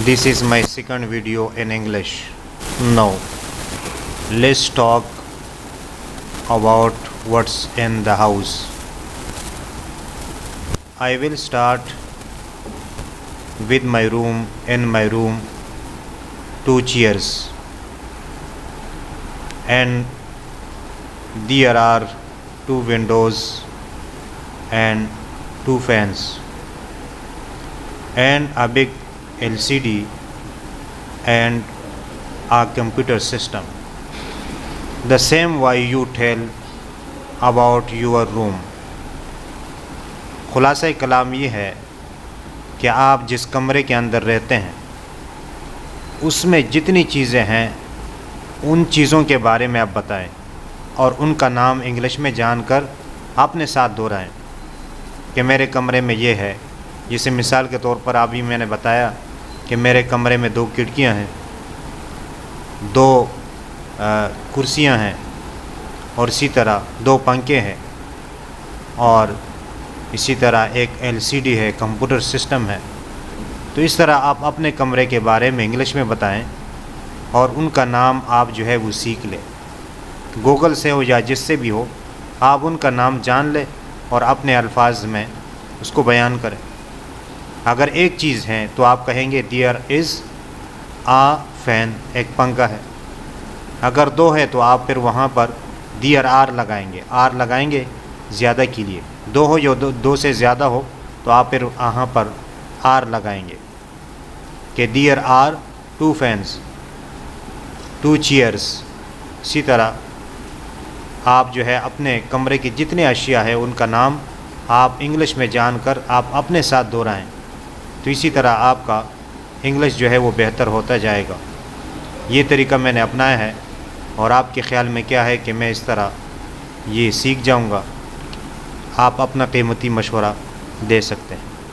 This is my second video in English. Now, let's talk about what's in the house. I will start with my room. In my room, 2 chairs, and there are 2 windows and 2 fans and a big LCD and a computer system. The same way you tell about your room. खुलासा कलाम ये है कि आप जिस कमरे के अंदर रहते हैं उसमें जितनी चीज़ें हैं उन चीज़ों के बारे में आप बताएं और उनका नाम इंग्लिश में जानकर अपने साथ दोहराएं कि मेरे कमरे में ये है। जैसे मिसाल के तौर पर अभी मैंने बताया कि मेरे कमरे में 2 खिड़कियां हैं, 2 कुर्सियां हैं और इसी तरह 2 पंखे हैं और इसी तरह एक LCD है, कंप्यूटर सिस्टम है। तो इस तरह आप अपने कमरे के बारे में इंग्लिश में बताएं और उनका नाम आप जो है वो सीख लें। गूगल से हो या जिससे भी हो, आप उनका नाम जान लें और अपने अल्फाज में उसको बयान करें। अगर एक चीज़ है तो आप कहेंगे देयर इज़ आ फैन, एक पंखा है। अगर 2 है तो आप फिर वहाँ पर देयर आर लगाएंगे, आर लगाएंगे ज़्यादा के लिए। 2 हो या 2 से ज़्यादा हो तो आप फिर वहाँ पर आर लगाएंगे कि देयर आर 2 फैंस, 2 चेयर्स। इसी तरह आप जो है अपने कमरे की जितने अशिया है उनका नाम आप इंग्लिश में जानकर आप अपने साथ दोहराएं। तो इसी तरह आपका इंग्लिश जो है वो बेहतर होता जाएगा। ये तरीका मैंने अपनाया है और आपके ख़्याल में क्या है कि मैं इस तरह ये सीख जाऊंगा? आप अपना कीमती मशवरा दे सकते हैं।